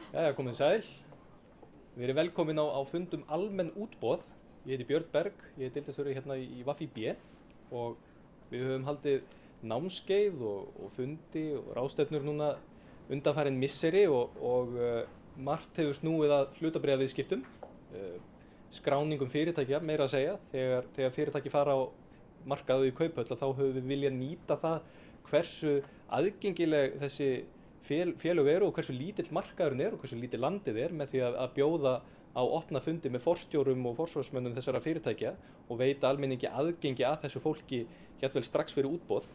Jæja, komið sæl. Við erum velkomin á fundum almenn útboð. Ég heiti Björn Berg, ég er deildarstjóri hérna í VFIB og við höfum haldið námskeið og fundi og ráðstefnur núna undanfarin misseri og margt hefur snúið að hlutabréfaviðskiptum, skráningum fyrirtækja meira að segja. Þegar fyrirtæki fara á markað og í kauphöll þá höfum við viljað nýta það hversu aðgengileg þessi félög eru og hversu lítill markaðurinn er og hversu lítið landið er með því að bjóða á opna fundi með forstjórum og forsvarsmönnum þessara fyrirtækja og veita almenningi aðgengi að þessu fólki jafnvel strax fyrir útboð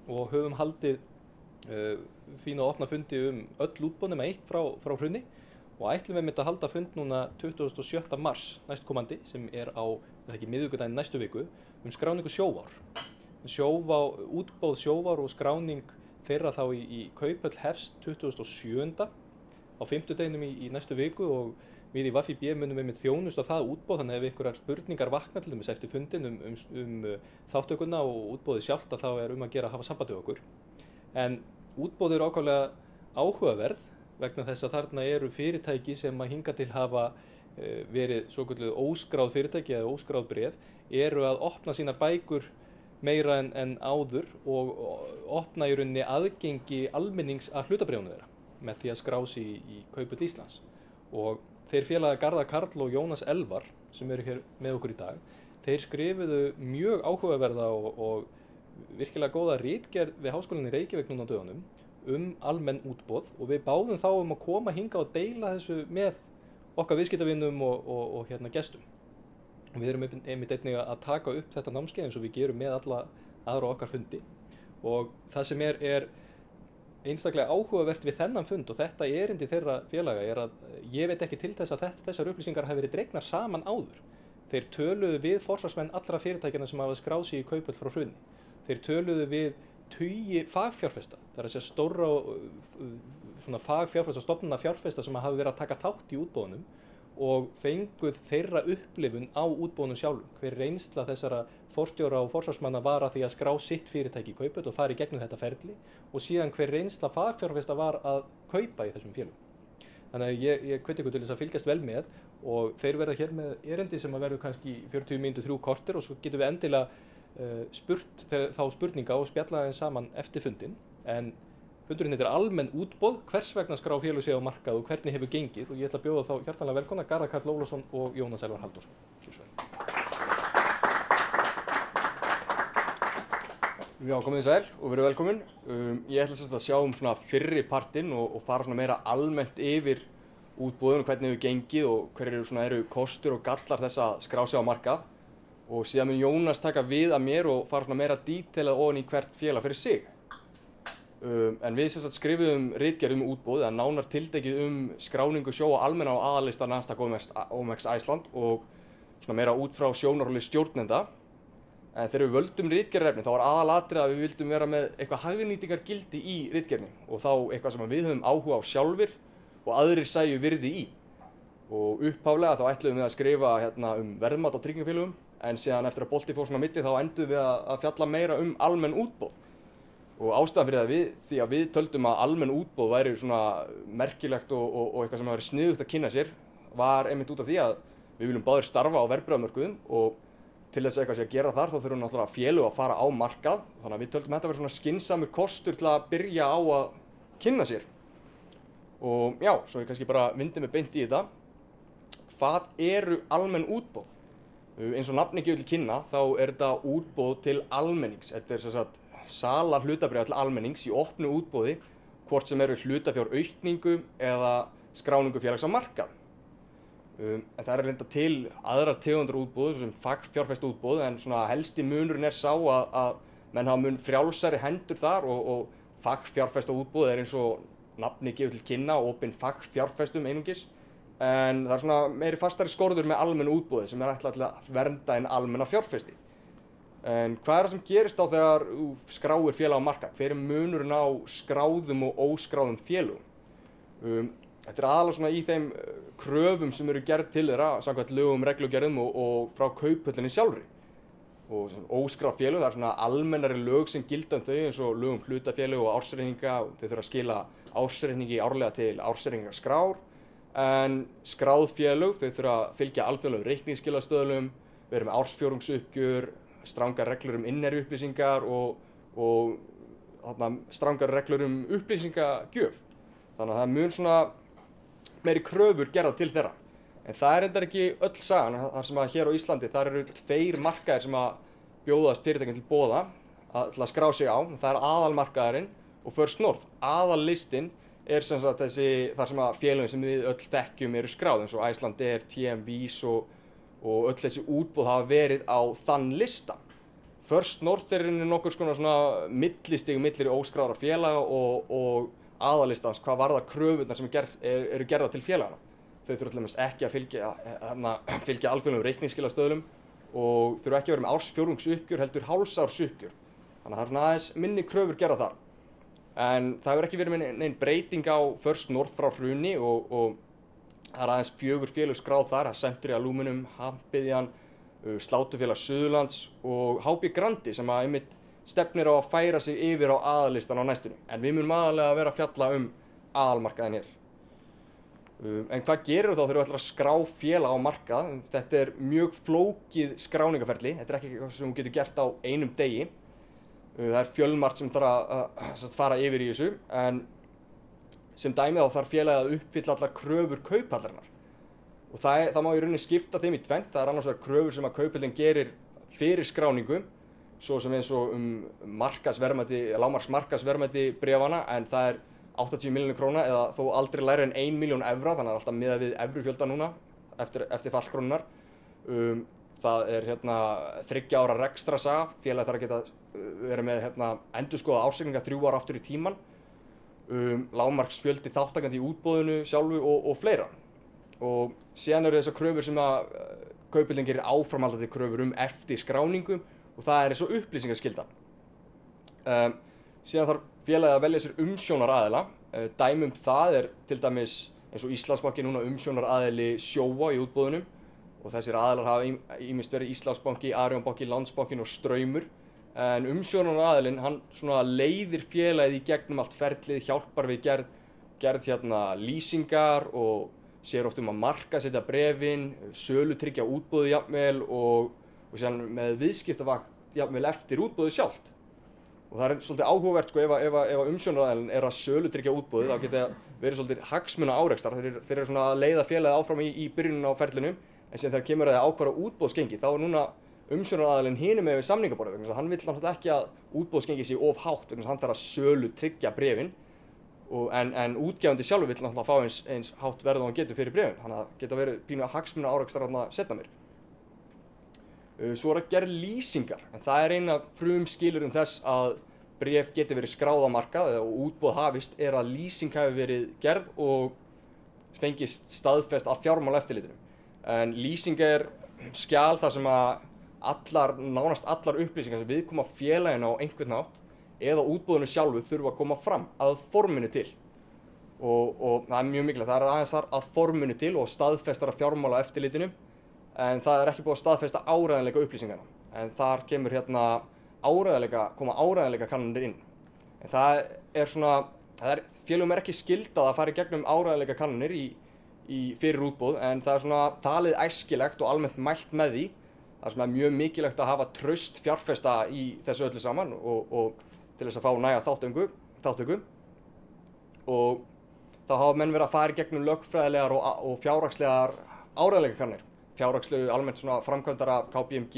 og höfum haldið fína og opna fundi öll útboð nema eitt frá hruni og ætlum við að halda fund núna 27. mars næstkomandi sem er á miðvikudaginn næstu viku skráningu sjóvár. Útboð sjóvár og skráning þeirra þá í kauphöll hefst 27. á fimmtudeginum í næstu viku og við í VFIB munum með þjónust á það útboð, þannig ef einhverjar spurningar vakna til dæmis eftir fundin þáttökuna og útboðið sjálft þá er að gera að hafa samband við okkur. En útboðið eru ákaflega áhugaverð vegna þess að þarna eru fyrirtæki sem að hingað til hafa verið svokölluð óskráð fyrirtæki eða óskráð bréf eru að opna sínar bækur meira en áður og opna í rauninni aðgengi almennings að hlutabréfunum þeirra með því að skrá sig í Kauphöll Íslands. Og þeir félagar Garðar Karl og Jónas Elvar sem eru hér með okkur í dag, þeir skrifuðu mjög áhugaverða og virkilega góða ritgerð við Háskólann í Reykjavík núna á dögunum almenn útboð og við báðum þá að koma hingað og deila þessu með okkar viðskiptavinum og gestum. Við erum einmitt einnig að taka upp þetta námskeið eins og við gerum með alla aðra okkar fundi og það sem er einstaklega áhugavert við þennan fund og þetta erindi þeirra félaga er að ég veit ekki til þess að þessar upplýsingar hafi verið dregnar saman áður. Þeir töluðu við forsvarsmenn allra fyrirtækjanna sem hafa skráð sig í kauphöll frá hruni. Þeir töluðu við tugi fagfjárfesta, það er að segja stóra fagfjárfesta, stofnana fjárfesta sem hafa verið að taka þátt í útboðunum og fenguð þeirra upplifun á útboðunum sjálfum. Hver reynsla þessara forstjóra og forsvarsmanna var að því að skrá sitt fyrirtæki í kauphöll og fara í gegnum þetta ferli og síðan hver reynsla fagfjárfesta var að kaupa í þessum félögum. Þannig að ég hvet ykkur til þess að fylgjast vel með og þeir verða hér með erindi sem að verður kannski 40 mínútur 3 korter og svo getum við endilega spurt þá spurninga og spjalla þeim saman eftir fundin. En fundurinn heitir almenn útboð, hvers vegna skrá félög sig á markað og hvernig hefur gengið og ég ætla að bjóða þá hjartanlega velkomna Garðar Karl Ólafsson og Jónas Elvar Halldórsson. Já, komið sæl og verið velkomin. Ég ætla að sjá svona fyrri partinn og fara svona meira almennt yfir útboðun og hvernig hefur gengið og hverjir eru kostur og gallar þess að skrá sig á markað og síðan mun Jónas taka við að mér og fara svona meira dítelað ofan í hvert félag fyrir sig. En við skrifuðum ritgerð útboð eða nánar tiltekið skráningu sjó og almenna á aðallista Nasdaq OMX Iceland og svona meira út frá sjónarhóli stjórnenda. En þegar við völdum ritgerðarefni þá var aðalatriði að við vildum vera með eitthvað hagnýtingargildi í ritgerðinni og þá eitthvað sem við höfum áhuga á sjálfir og aðrir sæju virði í. Og upphaflega þá ætluðum við að skrifa verðmat á tryggingafélögum en síðan eftir að bolti fór svona á milli þá enduðum við að fjalla meira almenn útboð. Og ástæðan fyrir því að við töldum að almenn útboð væri svona merkilegt og eitthvað sem væri sniðugt að kynna sér var einmitt út af því að við viljum báðir starfa á verðbréfamörkuðum og til þess að eitthvað sé að gera þar þá þurfum náttúrulega félög að fara á markað þannig að við töldum að þetta væri svona skynsamur kostur til að byrja á að kynna sér. Og já, svo ég kannski bara vindi mig beint í þetta. Hvað eru almenn útboð? Eins og nafnið gefur til kynna þá er þetta útboð til almennings. Þetta er sala hlutabréfa til almennings í opnu útboði, hvort sem eru hlutafjáraukningu eða skráningu félags á markað. En það er reynda til aðrar tegundir útboð, svo sem fagfjárfesta útboð, en svona helsti munurinn er sá að menn hafa mun frjálsari hendur þar og fagfjárfesta útboð er eins og nafni gefur til kynna, opin fagfjárfestum einungis. En það er svona meiri fastari skorður með almennu útboði sem er ætlað til að vernda en almenna fjárfesti. En hvað er það sem gerist þá þegar þú skráir félag á markað? Hver er munurinn á skráðum og óskráðum félögum? Þetta er aðalega svona í þeim kröfum sem eru gerð til þeirra samkvæmt lögum, reglugerðum og frá kauphöllinni sjálfri. Og óskráð félög, það er svona almennari lög sem gilda þau eins og lög hlutafélög og ársreikninga og þau þurfa að skila ársreikningi árlega til ársreikningaskrár en skráð félög, þau þurfa að fylgja alþjóðlegum reikningsskilastöðlum, við erum með ársfjórðungsuppgjör, strangar reglur innherja upplýsingar og strangar reglur upplýsingagjöf. Þannig að það mun svona meiri kröfur gerða til þeirra. En það reyndar ekki öll sagan, þar sem að hér á Íslandi þar eru 2 markaðir sem að bjóðast fyrirtækjum til boða til að skrá sig á. Það er aðalmarkaðurinn og First North. Aðallistinn er sem sagt þar sem að félögin sem við öll þekkjum eru skráð, eins og Icelandair, TM og öll þessi útboð hafa verið á þann lista. First North er nokkur svona millistig millir óskráðra félaga og aðallistans hvað varðar kröfurnar sem eru gerðar til félagana. Þau þurfa til dæmis ekki að fylgja alþjóðlegum reikningsskilastöðlum og þurfa ekki að vera með ársfjórðungsuppgjör heldur hálfsársuppgjör. Þannig að það er svona aðeins minni kröfur gerðar þar. En það hefur ekki verið nein breyting á First North frá hruni og það er aðeins 4 félög skráð þar, Century Aluminum, Hampiðjan, Sláturfélag Suðurlands og HB Grandi sem að einmitt stefnir á að færa sig yfir á aðallistan á næstunni. En við munum aðalega að vera að fjalla aðalmarkaðinn hér. En hvað gerir þá þegar við ætlum að skrá félag á markað? Þetta er mjög flókið skráningaferli. Þetta er ekki eitthvað sem þú getur gert á einum degi. Það er fjölmargt sem þarf að fara yfir í þessu. En sem dæmi þá þarf félagið að uppfylla allar kröfur kauphallarinnar. Og það má í rauninni skipta þeim í tvennt. Það er annars vegar kröfur sem að kauphallin gerir fyrir skráningu, svo sem eins og lágmarksmarkaðsverðmæti bréfanna, en það er 80 milljónir króna eða þó aldrei lægra en 1 milljón evra, þannig að það er alltaf miðað við evrufjölda núna eftir fall krónunnar. Það er 3 ára rekstrarsaga, félagið þarf að geta verið með endurskoðað ársreikninga 3 ára aftur í tímann, lágmarksfjöldi þátttakandi í útboðinu sjálfu og fleira. Og síðan eru þessar kröfur sem að kaupillinn gerir áframhaldandi kröfur eftir skráningu og það er eins og upplýsingaskylda. Síðan þarf félagið að velja sér umsjónaraðila. Dæmi það er til dæmis eins og Íslandsbanki núna umsjónaraðili Sjóvá í útboðunum og þessir aðilar hafa ýmist verið Íslandsbanki, Arionbanki, Landsbankin og Straumur. En umsjónaraðilinn hann svona leiðir félagið í gegnum allt ferlið, hjálpar við gerð lýsingar og sér oft að markaðssetja bréfin, sölutryggja útboðið jafnvel og síðan með viðskiptavakt jafnvel eftir útboðið sjálft. Og það er svolítið áhugavert ef umsjónaraðilinn er að sölutryggja útboðið, þá geta verið svolítið hagsmunaárekstar. Þeir eru svona að leiða félagið áfram í byrjunum á ferlinu, en síðan þegar kemur að ákvarða útboðsgengi, þá er núna umsjónaraðilinn hinum með við samningaborðið, vegna þess að hann vill náttúrulega ekki að útboðsgengi sé of hátt, vegna þess að hann þarf að sölutryggja bréfin. En útgefandi sjálfur vill náttúrulega fá eins hátt verð og hann getur fyrir bréfin, þannig að það geta verið pínu hagsmunaárekstar þarna seinna meir. Svo er að gera lýsingar, en það er ein af frumskilyrðum þess að bréf geti verið skráð á markað og útboð hafist er að lýsing hafi verið gerð og fengist staðfest af fjármálaeftirlitinu. En lýsing er skjal þar sem að nánast allar upplýsingar sem viðkoma félaginu á einhvern hátt eða útboðinu sjálfu þurfa að koma fram að forminu til. Og það er mjög mikilvægt, það er aðeins þar að forminu til og staðfestar af fjármálaeftirlitinu, en það er ekki búið að staðfesta áreiðanleika upplýsingarna. En þar kemur koma áreiðanleika kannanir inn. En það er félögum er ekki skyldað að fara í gegnum áreiðanleika kannanir fyrir útboð, en það er svona talið æskilegt og almennt mælt með því. Það sem er mjög mikilvægt að hafa traust fjárfesta í þessu öllu saman og til þess að fá næga þátttöku. Og þá hafa menn verið að fara í gegnum lögfræðilegar og fjárhagslegar áreiðanleikakannanir. Fjárhagslegu almennt svona framkvæmdar af KPMG,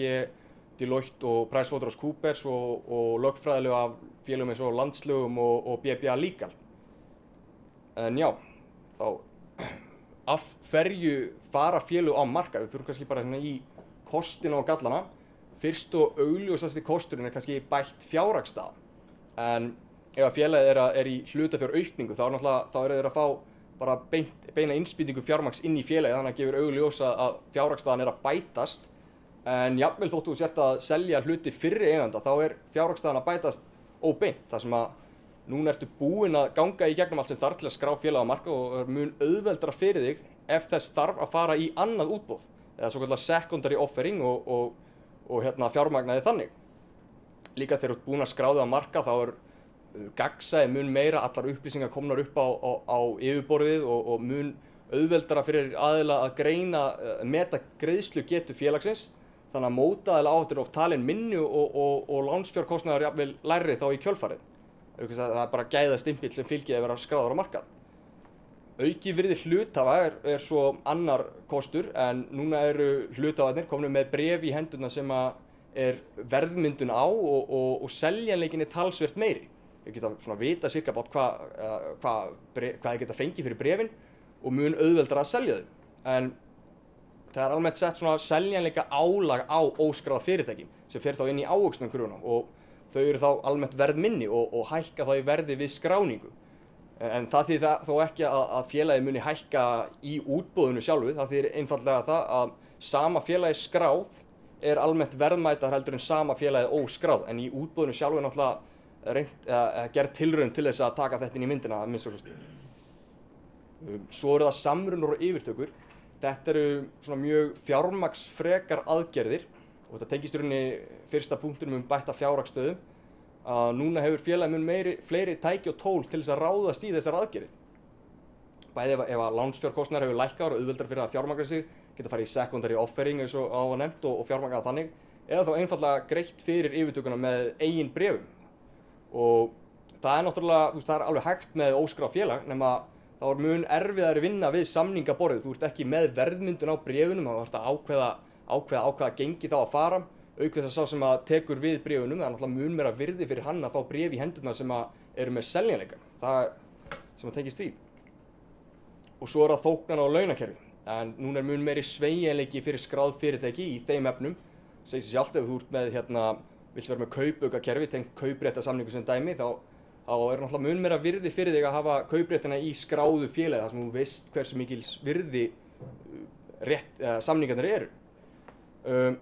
Deloitte og PricewaterhouseCoopers og lögfræðilegu af félögum eins og Landslögum og BBA Legal. En já, þá af hverju fara félög á markað? Við fyrir kannski bara í kostina og gallana. Fyrst og augljósasti kosturinn er kannski bætt fjárhagsstaða. En ef að félagið er í hlutafjáraukningu þá eru þeir að fá bara beina innspýtingu fjármagns inn í félagið, þannig að gefur augljósa að fjárhagsstaðan er að bætast. En jafnvel þótt þú sért að selja hluti fyrri eiganda, þá er fjárhagsstaðan að bætast óbeint. Það sem að núna ertu búinn að ganga í gegnum allt sem þarf til að skrá félag á markað og er mun auðveldara fyrir þig ef þess þarf að fara í annað útboð, eða svokallað secondary offering og fjármagnaði þannig. Líka þegar þú ert búinn að skrá þig á markað þá er gagnsæi mun meira, allar upplýsingar komnar upp á yfirborðið og mun auðveldara fyrir aðila að meta greiðslugetu félagsins, þannig að mótaaðila áhættur oft talin minni og lánsfjárkostnaður jafnvel lægri þá í kjölfarið. Það bara gæðastimpill sem fylgir að vera skráður á markað. Aukið virði hluthafa er svo annar kostur, en núna eru hluthafarnir komnir með bréf í hendurna sem er verðmyndun á og seljanleikin er talsvert meiri. Þeir geta svona vita sirka bát hvað þeir geta fengið fyrir bréfin og mun auðveldara að selja þau. En það er almennt sett svona seljanleika álag á óskráð fyrirtæki sem fer þá inn í ávöxtunarkröfuna og þau eru þá almennt verðminni og hækka þá í verði við skráningu. En það þýðir það þó ekki að félagið muni hækka í útboðinu sjálfu, það þýðir einfaldlega það að sama félagið skráð er almennt verðmætara heldur en sama félagið óskráð, en í útboðinu sjálfu er náttúrulega gerð tilraun til þess að taka þetta inn í myndina að minnsta kosti. Svo eru það samrunur og yfirtökur. Þetta eru svona mjög fjármagnsfrekar aðgerðir og þetta tengist í rauninni fyrsta punktinum bætta fjárhagsstöðu, að núna hefur félagið mun fleiri tæki og tól til þess að ráðast í þessar aðgerðir. Bæði ef að lánsfjárkostnaður hefur lækkað og auðveldar fyrir að fjármagna sig, geta farið í secondary offering eins og á að nefnt og fjármagna þannig, eða þá einfaldlega greitt fyrir yfirtökuna með eigin bréfum. Og það er náttúrulega, það er alveg hægt með óskráð félag, nema þá er mun erfiðari vinna við samningaborðið. Þú ert ekki með verðmyndun á bréfunum, þá þarf að ákveða gengi þá að fara, auk þess að sá sem að tekur við bréfunum, það er náttúrulega mun meira virði fyrir hann að fá bréf í hendurna sem eru með seljanleika. Það er sem að tengist því. Og svo er það þóknana og launakerfi. En núna er mun meiri sveigjanleiki fyrir skráð fyrirtæki í þeim efnum. Segir sig sjálft, ef þú ert með vilt vera með kaupaukakerfi, tengt kaupréttarsamningu sem dæmi, þá er náttúrulega mun meira virði fyrir þig að hafa kaupréttina í skráðu félagi, þar sem þú veist hversu mikils virði samningarnir eru.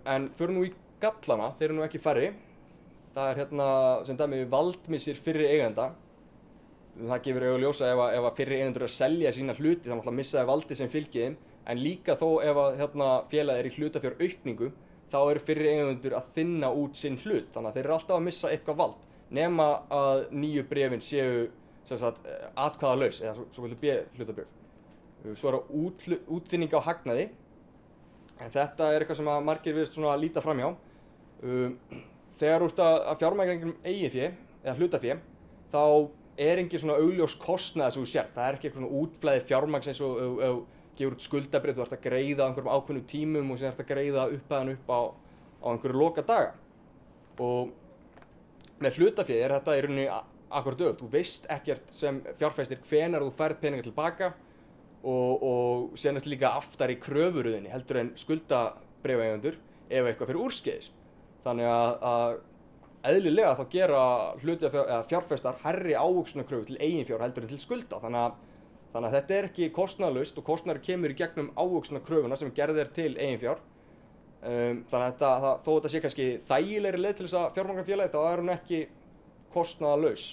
En fyrir nú í gallana, þeir eru nú ekki færri. Það er sem dæmi valdmissir fyrri eigenda. Það gefur augljósa ef að fyrri eigendur eru að selja sína hluti, þá náttúrulega missa þeir valdi sem fylgir þeim, en líka þó ef að félagið er í hlutafjáraukningu, þá eru fyrri eigendur að þynna út sinn hlut, þannig að þeir eru alltaf að missa eitthvað vald, nema að nýju bréfin séu atkvæðalaus, eða svo kallað B-hlutabréf. Svo er það útþynning á hagnaði, en þetta er eitthvað sem að margir virðast svona að líta framhjá. Þegar þú ert að fjármagna eigið fé, eða hlutafé, þá er engin svona augljós kostnaður sem þú sér. Það er ekki eitthvað svona útflæði fjármagns eins og gefur út skuldabréf, þú ert að greiða á einhverjum ákveðnum tímum og síðan ert að greiða upphæðan upp á einhverju loka daga. Og með hlutafé er þetta í rauninni akkúrat öfugt. Þú veist ekkert sem fjárfestir hvenær þú færð peninga tilbaka og síðan ertu líka aftar í kröfuröðinni heldur en skuldabréfaeigendur ef eitthvað fyrir úrskeiðis. Þannig að eðlilega þá gera fjárfestar hærri ávöxtunarkröfu til eiginfjár heldur en til skulda. Þannig að þetta er ekki kostnaðarlaust og kostnaður kemur í gegnum ávöxtunarkröfuna sem gerð er til eiginfjár. Þannig að þó þetta sé kannski þægilegri leið til þess að fjármagna félagið, þá er hún ekki kostnaðarlaus.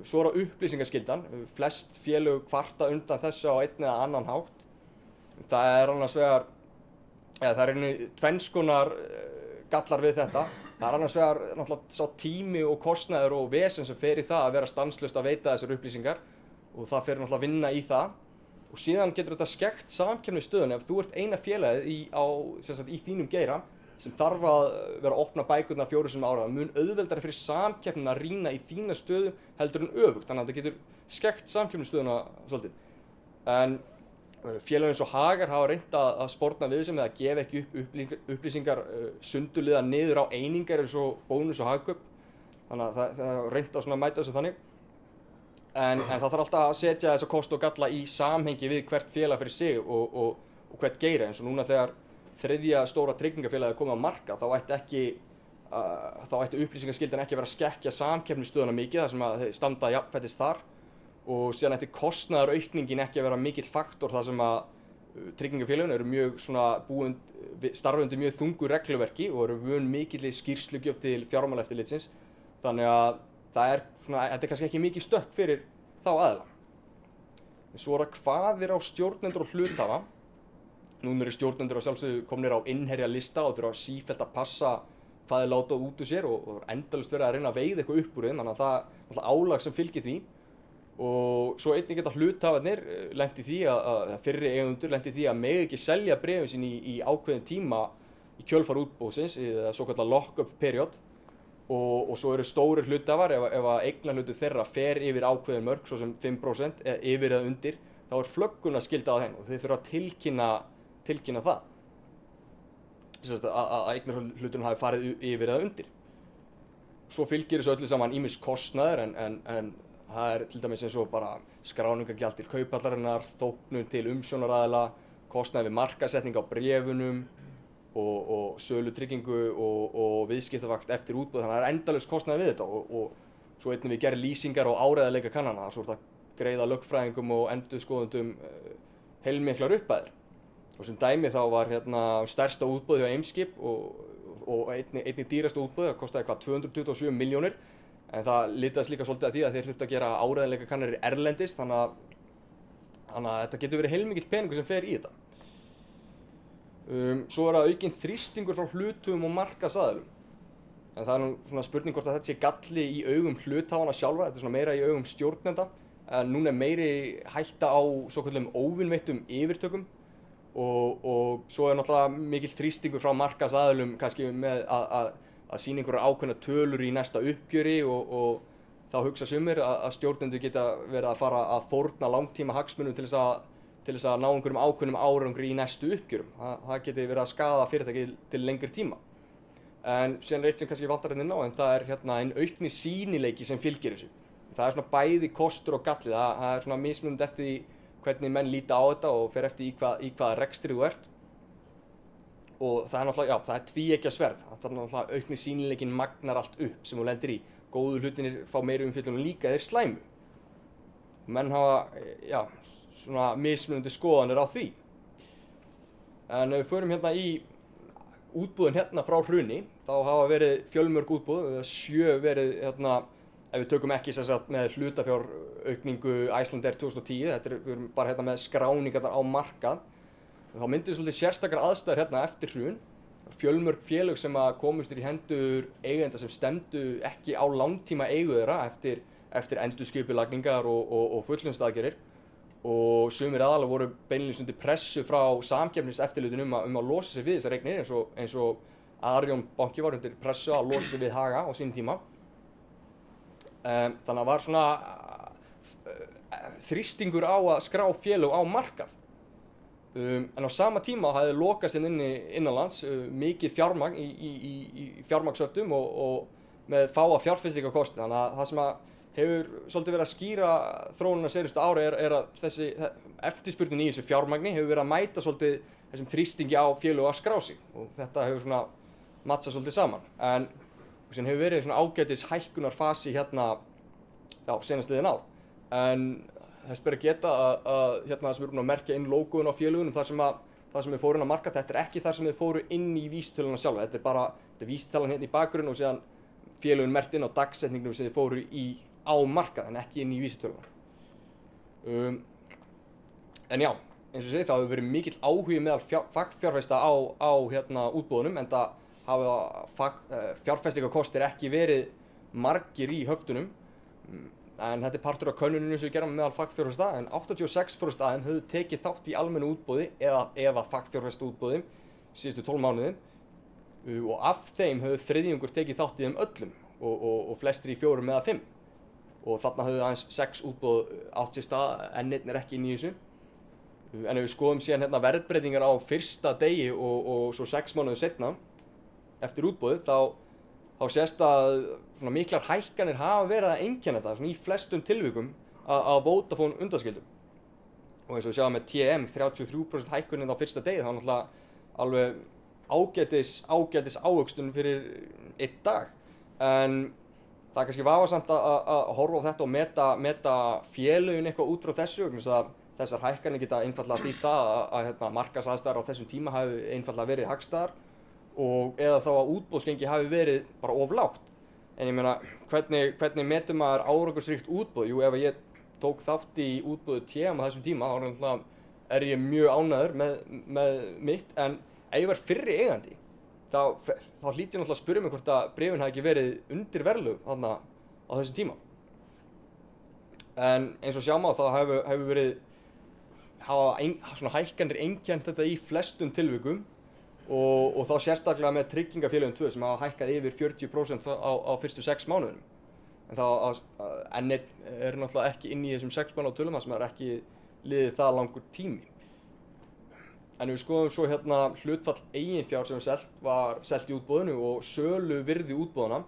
Svo er það upplýsingaskyldan. Flest félög kvarta undan þessu á einn eða annan hátt. Það er annars vegar, það er tvenns konar gallar við þetta. Það er annars vegar náttúrulega sá tími og kostnaður og vesen sem fer í það að vera stanslaust að veita þessar upplýsingar og það fer náttúrulega að vinna í það. Og síðan getur þetta skekkt samkeppnisstöðuna ef þú ert eina félagið í þínum geira sem þarf að vera að opna bækurnar 4 sinnum á ári. Það mun auðveldari fyrir samkeppnin að rýna í þína stöðu heldur en öfugt, þannig að þetta getur skekkt samkeppnisstöðuna svolítið. En félög eins og Hagar hafa reynt að sporna við þessu með að gefa ekki upp upplýsingar sundurliða niður á einingar eins og Bónus og Hagkaup. Þannig að það er reynt að mæta þessu þannig. En það þarf alltaf að setja þessa kosti og galla í samhengi við hvert félag fyrir sig og hvert geira. Eins og núna þegar þriðja stóra tryggingafélagið komið á markað, þá ætti upplýsingaskyldan ekki að vera að skekkja samkeppnisstöðuna mikið þar sem að þeir standa jafnfætis þar. Og síðan ætti kostnaðaraukningin ekki að vera mikill faktor þar sem að tryggingafélögin eru mjög starfa undir mjög þungu regluverki og eru vön mikilli skýrslugjöf til fjármálaeftirlitsins. Þannig að þetta er kannski ekki mikið stökk fyrir þá aðila. Svo er það kvaðir á stjórnendur og hluthafa. Núna eru stjórnendur að sjálfsögðu komnir á innherjalista og þurfa sífellt að passa hvað þeir láta út úr sér og endalaust verið að reyna að veiða eitthvað upp úr þeim, þannig að það er álag sem fylgir því. og svo einnig geta hluthafarnir lent í því að fyrri eigendur lent í því að mega ekki selja bréfin sín í ákveðin tíma í kjölfar útboðsins, eða svo kallar lock-up period, og svo eru stórir hluthafar, ef að eignarhlutur þeirra fer yfir ákveðin mörk, svo sem 5% eða yfir eða undir, þá flögguna skylda á þeim og þeir þurfa að tilkynna það. Þess að eignarhluturinn hafi farið yfir eða undir. Svo fylgir þessu öllu saman ýmis kostnaður, en það er til dæmis eins og bara skráningargjald til kauphallarinnar, þóknun til umsjónaraðila, kostnaður við markaðssetning á bréfunum og sölutryggingu og viðskiptavakt eftir útboð. Þannig að það er endalaust kostnaður við þetta og svo einnig við gerum lýsingar og áreiðanleika kannana, svo er þetta greiða lögfræðingum og endurskoðendum heilmiklar upphæðir. Og sem dæmi þá var stærsta útboð hjá Eimskip og einnig dýrasta útboð, það kostaði 227 milljónir, en það litaðist líka svolítið að því að þeir þurftu að gera áreiðanleika kannanir erlendis, þannig að þetta getur verið heilmikill peningur sem fer í þetta. Svo er það aukinn þrýstingur frá hluthöfum og markaðsaðilum, en það er nú svona spurning hvort að þetta sé galli í augum hluthafanna sjálfra, þetta er svona meira í augum stjórnenda, en núna er meiri hætta á svokölluðum óvinveittum yfirtökum. Og svo er náttúrulega mikill þrýstingur frá markaðsaðilum kannski með að sýna einhverjar ákveðnar tölur í næsta uppgjöri og þá hugsa sumir að stjórnendur geta verið að fara að fórna langtíma hagsmunum til þess að ná einhverjum ákveðnum árangri í næstu uppgjörum. Það geti verið að skaða fyrirtækið til lengri tíma. En síðan er eitt sem kannski vantar hérna inn á, en það er einn aukni sýnileiki sem fylgir þessu. Það er svona bæði kostur og galli, það er svona mismunandi eftir því hvernig menn líta á þetta og fer eftir í hvaða rekstri þú ert. Og það er náttúrulega, það er tvíeggja sverð. Það er náttúrulega aukni sýnileikinn magnar allt upp sem þú lendir í. Góðu hlutinir fá meiri umfjöllun og líka þeir slæmu. Menn hafa, svona mismunandi skoðanir á því. En ef við förum í útboðin frá hruni, þá hafa verið fjölmörg útboð, 7 verið ef við tökum ekki með hlutafjáraukningu Icelandair 2010, við erum bara með skráningarnar á markað, þá myndu svolítið sérstakar aðstæður eftir hrun. Fjölmörg félög sem komust í hendur eigenda sem stemdu ekki á langtíma eigu þeirra eftir endurskipulagningar og fullnustuaðgerðir, og sumir aðalega voru beinlínis undir pressu frá samkeppniseftirlitinu um að losa sig við þessar eignir, eins og Arion banki var undir pressu að losa sig við Haga á sínum tíma. Þannig að var svona þrýstingur á að skrá félög á markað. En á sama tíma hafði lokast innanlands mikið fjármagn í fjármagnshöftum og með fáa fjárfestingarkosti. Þannig að það sem hefur svolítið verið að skýra þróunina seinustu ári er að þessi eftirspurnin í þessu fjármagni hefur verið að mæta svolítið þessum þrýstingi á félög að skrá sig, og þetta hefur svona matchað svolítið saman. En sem hefur verið svona ágætis hækkunarfasi senastliðin ár. En þess ber að geta að það sem við erum að merkja inn logoðun á félögunum, það sem við fóru inn á markað, þetta er ekki það sem við fóru inn í vísitöluna sjálfa. Þetta er vísitalan í bakgrunn og síðan félögun merkt inn á dagsetningnum sem við fóru á markað, en ekki inn í vísitöluna. En já, eins og segi, það hefur verið mikill áhugi meðal fagfjárfesta á útboðunum, en það hafa fjárfestingarkostir ekki verið margir í höftunum, en þetta er partur af könnuninu sem við gerum meðal fagfjárfesta, en 86% af þeim höfðu tekið þátt í almennu útboði eða fagfjárfesta útboði síðustu 12 mánuði, og af þeim höfðu þriðjungur tekið þátt í þeim öllum og flestir í 4 eða 5, og þarna höfðu aðeins 6 útboð átt sér stað, en einn er ekki inn í þessu. En ef við skoðum síðan verðbreytingar á fyrsta degi og svo 6 mánuði seinna eftir útboðið, þá sést að svona miklar hækkanir hafa verið að einkenna þetta svona í flestum tilvikum að Vodafone undanskildum. Og eins og við sjáum með TM 33% hækkunin á fyrsta degi, þá er náttúrulega alveg ágætis ávöxtun fyrir 1 dag. En það er kannski vafasamt að horfa á þetta og meta félögin eitthvað út frá þessu, vegna þess að þessar hækkanir geta einfaldlega þýtt að markaðsaðstæður á þessum tíma hafi einfaldlega verið hagstæðar, og eða þá að útboðsgengi hafi verið bara of lágt. En ég meina, hvernig metur maður árangursríkt útboð? Jú, ef ég tók þátt í útboðu TM á þessum tíma, þá er ég mjög ánægður með mitt, en ef ég var fyrri eigandi, þá hlýt ég náttúrulega að spyrja mig hvort að bréfin hafi ekki verið undir verðlög þarna á þessum tíma. En eins og sjá má þá hafa svona hækkanir einkennt þetta í flestum tilvikum og þá sérstaklega með tryggingafélögum 2 sem hafa hækkað yfir 40% á fyrstu 6 mánuðum. En N1 er náttúrulega ekki inn í þessum 6 mánuða tölum þar sem er ekki liðið það langur tími. En við skoðum svo hérna hlutfall eiginfjár sem var selt í útboðinu og sölu virði útboðana.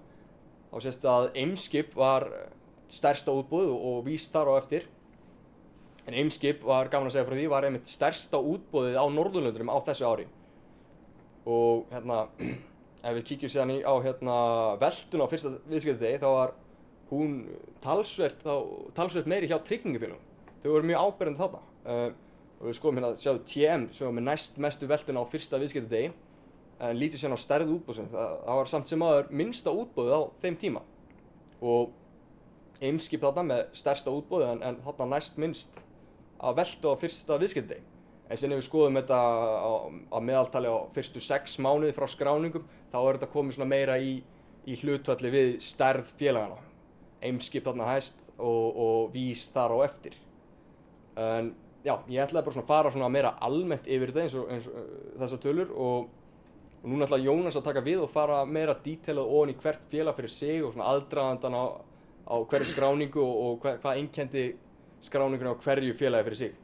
Þá sést að Eimskip var stærsta útboð og Vís þar á eftir. En Eimskip var, gaman að segja frá því, var einmitt stærsta útboðið á Norðurlöndunum á þessu ári. Og hérna, ef við kíkjum síðan á hérna veltuna á fyrsta viðskiptadegi, þá var hún talsvert meiri hjá tryggingafélögum. Þau voru mjög áberandi þarna. Og við skoðum hérna að sjáum TM sem var með næst mestu veltuna á fyrsta viðskiptadegi. En lítum síðan á stærð útboðsins. Það var samt sem áður minnsta útboðið á þeim tíma. Og Eimskip þarna með stærsta útboðið en þarna næst minnst að veltu á fyrsta viðskiptadegi. En síðan ef við skoðum þetta á meðaltali á fyrstu 6 mánuði frá skráningum, þá er þetta komið svona meira í hlutfalli við stærð félagana. Eimskip þarna hæst og Vís þar á eftir. En já, ég ætlaði bara svona að fara svona meira almennt yfir þetta eins og þessar tölur og núna ætlaði Jónas að taka við og fara meira dítelað ofan í hvert félag fyrir sig og svona aðdragandan á hverju skráningu og hvað einkenndi skráninguna á hverju félagi fyrir sig.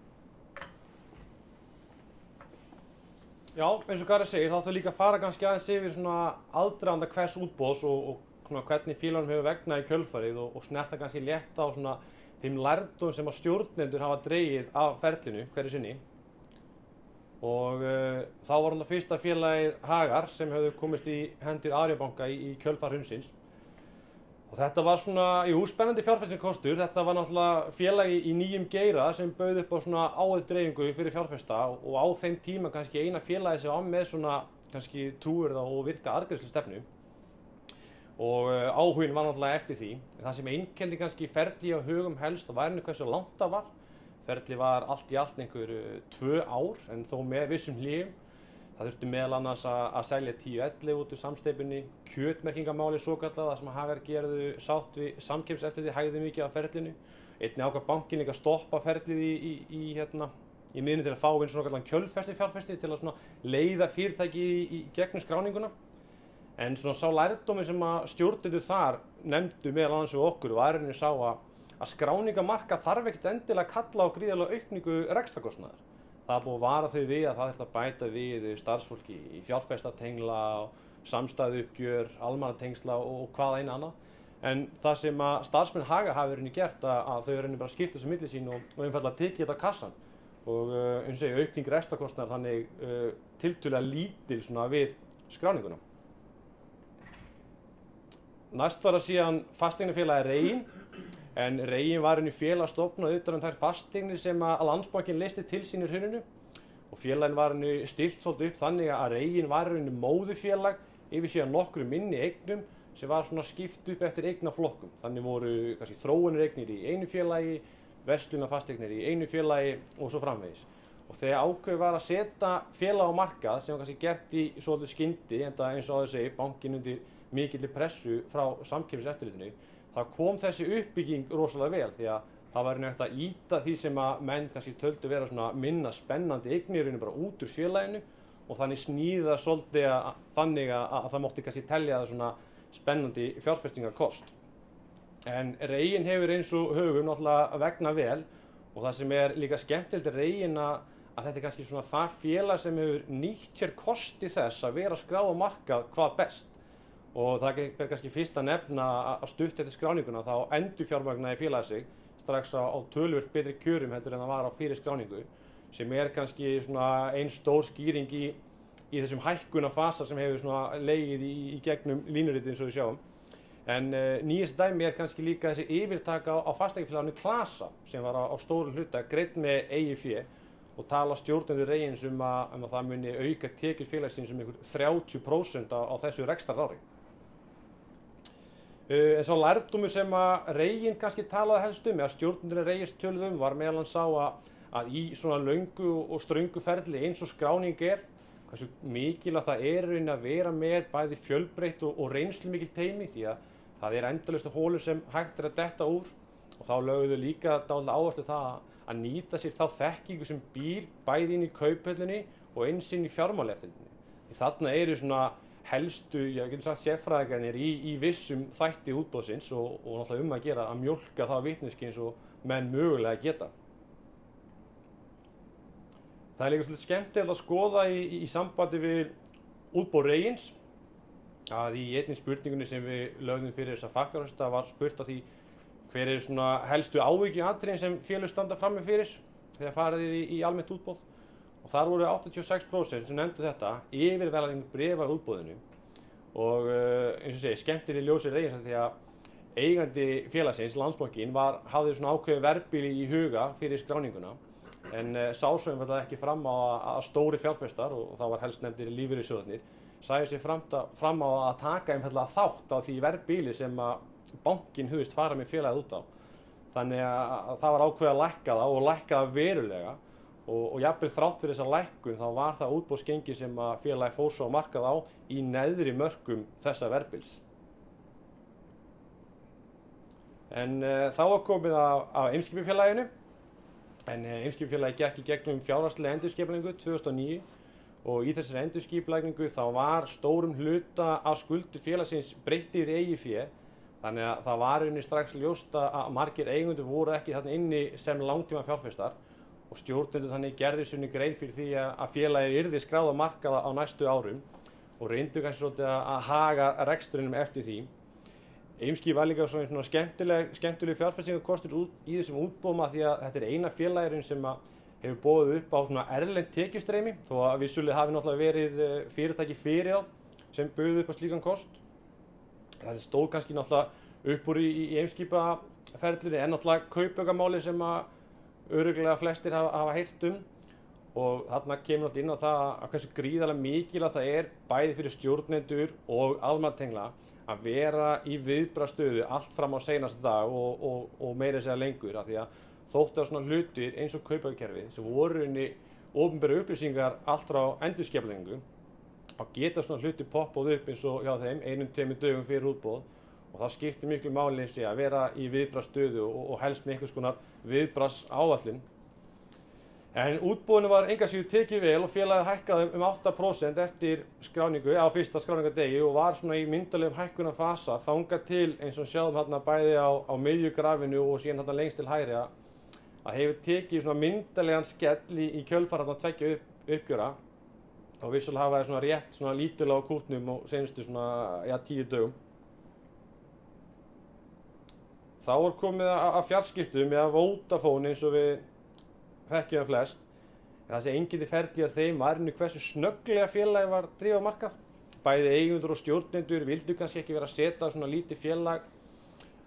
Já, eins og Garri segir, þá ætlum við líka að fara kannski aðeins yfir svona aðdraganda hvers útboðs og svona hvernig félagunum hefur vegnað í kjölfarið og snerta kannski létt á svona þeim lærdóm sem að stjórnendur hafa dregið af ferlinu hverju sinni. Og þá var alltaf fyrsta félagið Hagar sem hefðu komist í hendur Arion banka í kjölfar hrunsins. Og þetta var svona, spennandi fjárfestingskostur. Þetta var náttúrulega félagi í nýjum geira sem bauð upp á svona áhættudreifingu fyrir fjárfesta og á þeim tíma kannski eina félagi sem var með svona kannski trúverða og virka arðgreiðslustefnu. Og áhuginn var náttúrulega eftir því. Það sem einkenndi kannski ferli á hugum helst, það var hversu langt það var. Ferli var allt í allt einhver 2 ár en þó með vissum hléum. Það þurfti meðal annars að selja 10-11 út úr samsteypunni, kjötmerkingamáli svokallaða sem Hagar gerðu sátt við samkeppniseftirlitið hægði mikið af ferlinu. Einnig ákvað bankinn líka að stoppa ferlið í miðinu til að fá eins og svokallaðan kjölfestufjárfesti til að svona leiða fyrirtæki í gegnum skráninguna. En svona sá lærdómi sem að stjórnendur þar nefndu meðal annars við okkur var sá að skráningamarka þarf ekkert endilega að kalla á gríðarlega aukningu rekstrarkostnaðar. Það er búið að vara þau við að það þurfti að bæta við starfsfólki í fjárfestatengla, samstæðuuppgjör, almannatengsla og hvað eina annað. En það sem að starfsmenn Haga hafi verið gert að þau verið bara skipt þessu milli sín og einfaldlega tekið þetta á kassan. Og eins og segja, aukning rekstrarkostnaðar þannig tiltölulega lítil svona við skráninguna. Næst var það síðan fasteignafélagið Reginn. En Reginn var félag stofnað utan þær fasteignir sem að Landsbankinn leysti til sín í hruninu og félaginn var stilt svolítið upp þannig að Reginn var móðurfélag yfir síðan nokkru minni eignum sem var svona skipt upp eftir eignaflokkum. Þannig voru kannski þróunareignir í einu félagi, verslunarfasteignir í einu félagi og svo framvegis. Og þegar ákveðið var að setja félag á markað sem var kannski gert í svolítið skyndi, enda eins og áður segir, bankinn undir mikilli pressu frá samkeppniseftirlitinu, það kom þessi uppbygging rosalega vel því að það var hægt að ýta því sem að menn kannski töldu vera svona minna spennandi eignir bara út úr félaginu og þannig sníða svolítið þannig að það mátti kannski telja það svona spennandi fjárfestingarkost. En Reginn hefur eins og höfum náttúrulega vegnað vel og það sem er líka skemmtilegt Reginn að þetta er kannski svona það félag sem hefur nýtt sér kosti þess að vera skráð á markað hvað best. Og það er kannski fyrst að nefna að stutt eftir skráninguna þá endurfjármagnaði félagið sig strax á töluvert betri kjörum heldur en það var á fyrir skráningu sem er kannski svona ein stór skýring í þessum hækkunarfasa sem hefur svona legið í gegnum línuritið eins og við sjáum. En nýjasta dæmi er kannski líka þessi yfirtaka á fasteignafélaginu Klasa sem var á stóru hluta greidd með eigið fé og tala stjórnendur Reginns að það muni auka tekjur félagsins einhver 30% á þessu rekstrarári. En sá lærdómur sem að Reginn kannski talaði helst að stjórnendur Reginns töluðu var meðal annars sá að í svona löngu og ströngu ferli eins og skráning hversu mikilvægt það að vera með bæði fjölbreytt og reynslumikil teymi því að það endalaust hólur sem hægt að detta úr og þá lögðu þau líka dálítið áherslu á það að nýta sér þá þekkingu sem býr bæði inn í kauphöllinni og eins inn í fjármálaeftirlitinu. Þarna eru svona helstu, ég getur sagt sérfræðingarnir í vissum þætti útboðsins og náttúrulega að gera að mjólka það vitneskju eins og menn mögulega geta. Það er líka svolítið skemmtilegt að skoða í sambandi við útboð Reyins að í einni spurningunni sem við lögðum fyrir þessa fagfjárfesta var spurt að því hver eru svona helstu áhyggjunaratriðin sem félög standa frammi fyrir þegar farið er í almennt útboð. Og þar voru 86% sem nefndu þetta yfirvegaðing bréfa í útboðinu og eins og segi, skemmtileg ljósi Reyins því að eigandi félagsins, Landsbankinn, hafði svona ákveðið verðbili í huga fyrir skráninguna en sá svo einfaldlega ekki fram á að stóri fjárfestar, og það var helst nefndir lífeyrissjóðirnir, sæju sig fram á að taka einfaldlega þátt á því verðbili sem að bankinn hugðist fara með félagið út á. Þannig að það var ákveðið að lækka það og lækka það verulega og jafnvel þrátt fyrir þessa lækkun þá var það útboðsgengi sem að félagið fór svo á markað á í neðri mörkum þessa verðbils. En þá var komið af Eimskipafélaginu, en Eimskipafélagið gekk í gegnum fjárhagslega endurskipulagningu 2009 og í þessari endurskipulagningu þá var stórum hluta af skuldir félagsins breyttir í eigið fé, þannig að það var strax ljóst að margir eigendur voru ekki þarna inni sem langtíma fjárfestar og stjórnendur þannig gerðu sinni grein fyrir því að félagið yrði skráð á markað á næstu árum og reyndu kannski svolítið að haga rekstrinum eftir því. Eimskip var líka svona skemmtileg fjárfestingarkostur í þessum útboðum því að þetta er eina félagurinn sem hefur boðið upp á svona erlend tekjustreymi þó að vissulega hafi náttúrulega verið fyrirtæki fyrir á sem buðu upp á slíkan kost. Það stóð kannski náttúrulega upp úr í Eimskipaferlunni en náttúrulega kaupaukamáli sem örugglega flestir hafa heyrt og þarna kemur náttúrulega inn á það að hversu gríðarlega mikilvægt það er bæði fyrir stjórnendur og almannatengla að vera í viðbragðsstöðu allt fram á seinasta dag og meira segja lengur af því að þóttu á svona hlutir eins og kaupaukakerfi sem voru opinberar upplýsingar allt frá endurskipulagningu að geta svona hluti poppað upp eins og hjá þeim 1-2 dögum fyrir útboð og það skiptir miklu máli að vera í viðbragðsstöðu og helst með einhvers konar viðbragðsáætlun. En útboðinu var engu að síður tekið vel og félagið hækkaði 8% eftir skráningu á fyrsta skráningardegi og var svona í myndarlegum hækkunarfasa þangað til eins og sjáum hérna bæði á miðjugrafinu og síðan hérna lengst til hægri að hefur tekið svona myndarlegan skell í kjölfar hérna tveggja uppgjöra og vissulega hafa það svona rétt svona lítilega á kútnum og senustu svona 10 dögum. Þá var komið að fjarskiptum eða Vodafone eins og við þekkjum flest. Það sem einkenndi ferli að þeim var hversu snögglega félagið var drifið á markað. Bæði eigendur og stjórnendur vildu kannski ekki vera að setja svona lítið félag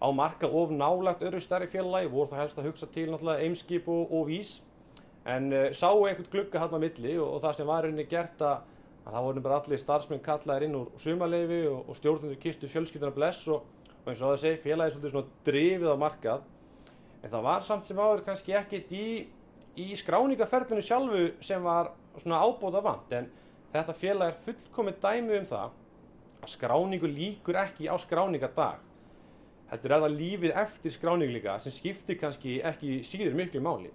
á markað of nálægt öðru stærri félagi, voru það helst að hugsa til náttúrulega Eimskip og Vís. En sáu einhvern glugga þarna á milli og það sem var gert að það voru bara allir starfsmenn kallaðir inn úr sumarleyfi og stjórnendur kistu fjölskylduna bless og eins og það segi félagið svolítið svona drifið á markað. En það var samt sem áður kannski ekkert í skráningaferlinu sjálfu sem var svona ábótavant en þetta félag fullkomið dæmi það að skráningu lýkur ekki á skráningardag. Heldur það lífið eftir skráningu líka sem skiptir kannski ekki síður miklu máli.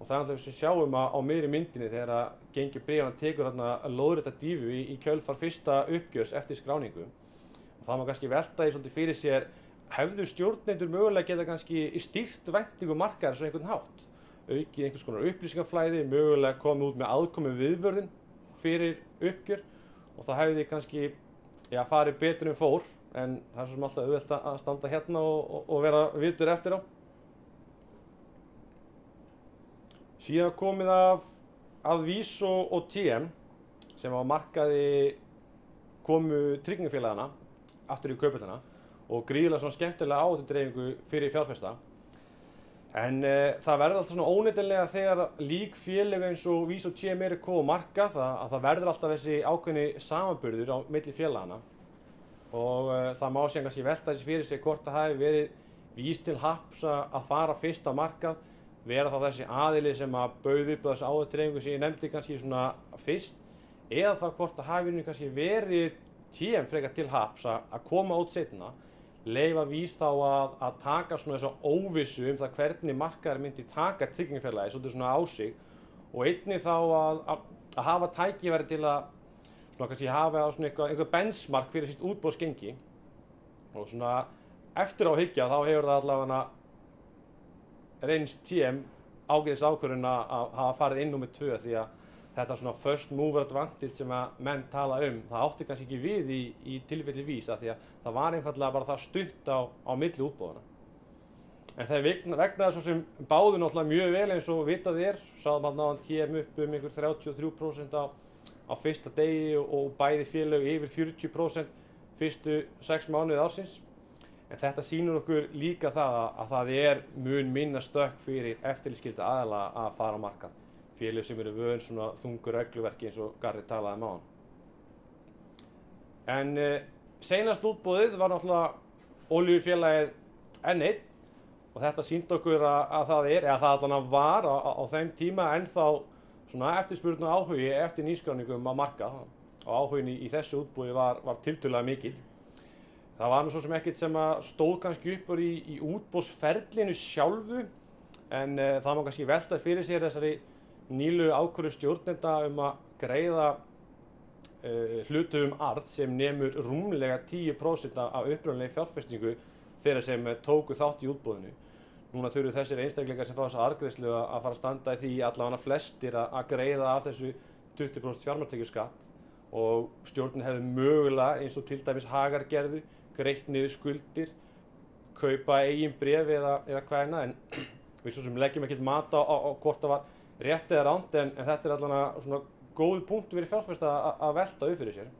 Og það er alltaf sem sjáum á miðri myndinni þegar að gengi bréfana tekur þarna lóðrétta dífu í kjölfar fyrsta uppgjörs eftir skráningu. Og það má kannski velta því svolítið fyrir sér hefðu stjórnendur mögulega geta kannski stýrt væntingu markaðar á einhvern hátt. Aukið einhvers konar upplýsingaflæði, mögulega komið út með aðkomu viðvörðun fyrir uppgjör og það hefði kannski farið betur fór en það er svo sem alltaf auðvelt að standa hérna og vera vitur eftir á. Síðan komið að Vís og TM sem á markaði komu tryggingafélagana aftur í kaupöllina og gríðarlega svona skemmtilega áhættudreifingu fyrir fjárfesta. En það verður alltaf svona óneitanlega þegar lík félög eins og Vís og TM eru komið á markað að það verður alltaf þessi ákveðni samanburður á milli félagana og það má síðan kannski velta þessi fyrir sig hvort það hafi verið Vís til happs að fara fyrst á markað, vera þá þessi aðili sem að bauð upp þessi áhættudreifingu sem ég nefndi kannski svona fyrst eða þá hvort það hafi kannski verið TM frekar til happs að koma út seinna leyfa VÍS þá að taka svona þessa óvissu það hvernig markaður myndi taka tryggingafélagi svolítið svona á sig og einnig þá að hafa tækifæri til að svona kannski hafa svona einhver benchmark fyrir sitt útboðsgengi og svona eftir á hyggja þá hefur það allavega reynst TM ágætis ákvörðun að hafa farið inn númer 2 því að þetta svona first mover advantage sem að menn tala það átti kannski ekki við í tilfelli VÍS af því að það var einfaldlega bara það stutt á milli útboðana. En þeir vegnaði svo sem báðu náttúrulega mjög vel eins og vitað sáðum hann náðan TM upp einhver 33% á fyrsta degi og bæði félög yfir 40% fyrstu 6 mánuði ársins. En þetta sýnir okkur líka það að það mun minna stökk fyrir eftirlitsskylda aðila að fara á markað. Félög sem eru vön svona þungur regluverki eins og Garri talaði á hann. En seinast útboðið var náttúrulega olíufélagið N1 og þetta sýndi okkur að það allan var á þeim tíma ennþá svona eftirspurn og áhugi eftir nýskráningum á markað og áhugin í þessu útboði var tiltölulega mikill. Það var nú svo sem ekkert sem að stóð kannski uppur í útboðsferlinu sjálfu en það má kannski velta fyrir sér þessari nýlegu ákvörðun stjórnenda að greiða hluthöfum arð sem nemur rúmlega 10% af upprunalegu fjárfestingu þeirra sem tóku þátt í útboðinu. Núna þurfa þessir einstaklingar sem fá þessa arðgreiðslu að fara að standa í því allavega flestir að greiða af þessu 20% fjármagnstekjuskatt og stjórnin hefði mögulega eins og til dæmis Hagar gerðu greitt niður skuldir, kaupa eigin bréf eða hvaðina en við svo sem leggjum ekkert mat á hvort það var rétt eða ránt en þetta allavega svona góð punktur fyrir fjárfesta að velta upp fyrir sér.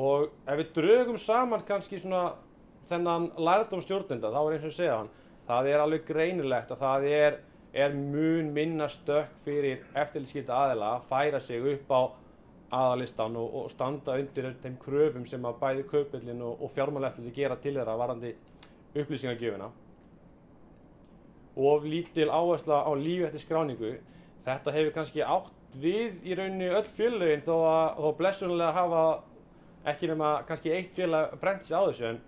Og ef við drögum saman kannski svona þennan lærdóm stjórnenda þá eins og segja hann, það alveg greinilegt að það mun minna stökk fyrir eftirlitsskylda aðila að færa sig upp á aðalistan og standa undir þeim kröfum sem að bæði Kauphöllin og fjármálaeftirlitið gera til þeirra varðandi upplýsingagjöfina. Of lítil áhersla á líf eftir skráningu. Þetta hefur kannski átt við í rauninni öll félögin þó blessunarlega hafa ekki nema kannski eitt félag brennt sig á þessu en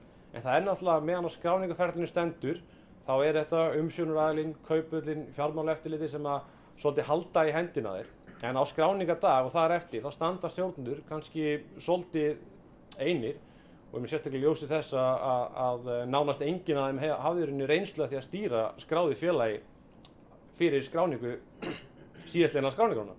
það náttúrulega meðan á skráningaferlinu stendur þá þetta umsjónaraðilinn, Kauphöllin, fjármálaeftirlitið sem að svolítið halda í hendina þeir. En á skráningadag og þar eftir þá standa stjórnendur kannski svolítið einir og ég sérstaklega ljósi þess að nánast enginn af þeim hafði í rauninni reynslu af því að stýra skráði félagi fyrir skráningu síðastliðna skráningarna.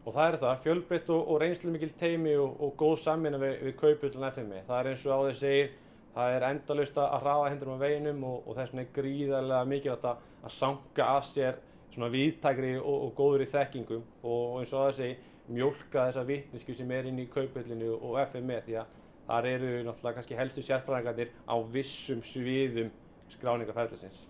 Og það það, fjölbreytt og reynslumikil teymi og góð samvinna við Kauphöllin FMI. Það eins og á þeir segir, það endalaust að hraða hindrum á veginum og þess vegna gríðarlega mikilvægt að sanka að sér svona víðtækri og góðri þekkingu og eins og á þeir segir, mjólka þessa vitneskju sem inn í Kauphöllinu og FMI því að þar eru náttúrulega kannski helstu sérfræðingarnir á vissum sviðum skráningaferlisins.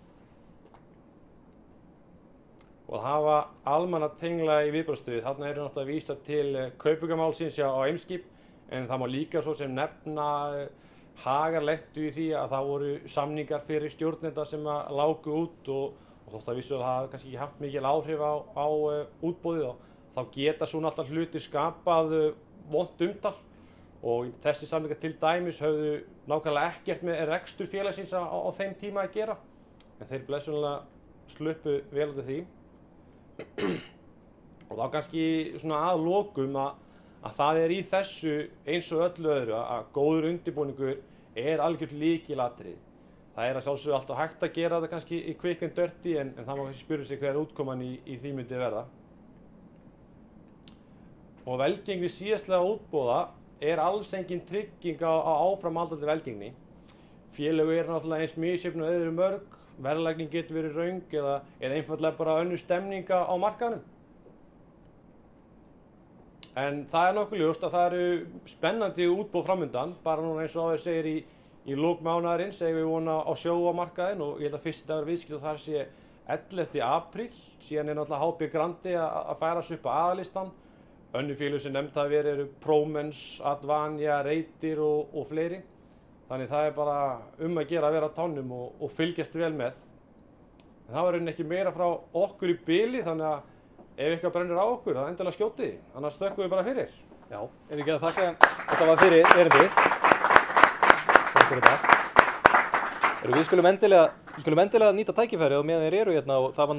Og það hafa almannatengla í viðbragðsstöðu. Þarna eru náttúrulega vísað til Kaupaukamálsins á Eimskip en það má líka svo sem nefna Hagar lentu í því að það voru samningar fyrir stjórnenda sem lágu út og þótt að vissulega hafa kannski ekki haft mikil áhrif á útboðið og þá geta svona alltaf hlutir skapað vont umtal og þessi samningar til dæmis höfðu nákvæmlega ekkert með rekstur félagsins á þeim tíma að gera en þeir blessunarlega sluppu vel út af því og þá kannski svona að lokum að það í þessu eins og öllu öðru að góður undirbúningur algjört lykilatriði. Það að sjálfsögðu alltaf hægt að gera það kannski í quick and dirty en það má kannski spyrja sig hver útkoman í því myndi verða. Og velgengni síðastlega útboða alls engin trygging á áframhaldandi velgengni. Félög náttúrulega eins misjöfn og öðru mörg, verðlagning getur verið röng eða einfaldlega bara önnur stemninga á markaðnum. En það nokkuð ljóst að það eru spennandi útboð framundan, bara núna eins og áður segir í lok mánaðarins eigum við vona á sjóamarkaðinn og ég held að fyrsti dagur viðskipta þar sé 11. apríl, síðan náttúrulega HB Grandi að færa sig upp á aðalistan. Önnur félög sem nefnt hafa verið eru Promens, Advania, Reitir og fleiri. Þannig það bara að gera að vera á tánum og fylgjast vel með. En það var rauninni ekki meira frá okkur í bili, þannig að ef eitthvað brennur á okkur, þá endilega skjótið, annars stökkum við bara fyrir. Já, ef ekki að þakka þetta var fyrir erindið. Takk fyrir þetta. Við skulum endilega nýta tækifærið á meðan þeir eru hérna og það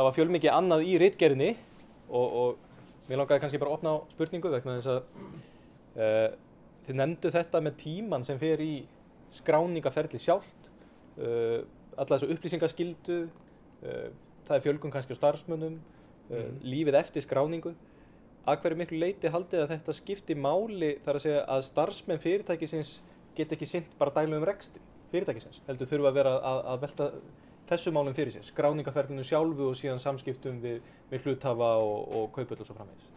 var fjölmikið annað í ritgerðinni og mér langaði kannski bara að opna á spurningu vegna þess að þið nefndu þetta með tíman sem fer í skráningaferli sjálft, alla þessu upplýsingaskyldu, það fjölgun kannski á starfsmönnum, lífið eftir skráningu. Að hverju miklu leyti haldið að þetta skipti máli þar að segja að starfsmenn fyrirtækisins get ekki sinnt bara daglegum rekstri fyrirtækisins, heldur þurfa að vera að velta þessu málum fyrir sér, skráningaferlinu sjálfu og síðan samskiptum við hluthafa og kaupendur og svo framvegis.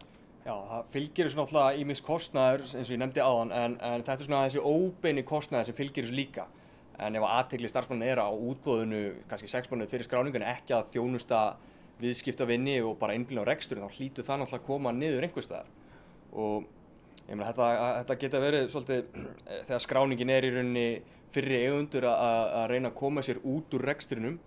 Já, það fylgir þessu náttúrulega ýmis kostnaður eins og ég nefndi áðan en þetta er svona þessi óbeini kostnaður sem fylgir þessu líka. En ef athygli starfsmanna er á útboðinu kannski 6 mánuði fyrir skráningunni ekki að þjónusta viðskiptavinni og bara innblína á reksturinn, þá hlýtur það náttúrulega að koma niður einhvers staðar. Og ég meina þetta geta verið svolítið þegar skráningin er í rauninni fyrri eigendur að reyna að koma sér út úr rekstrinum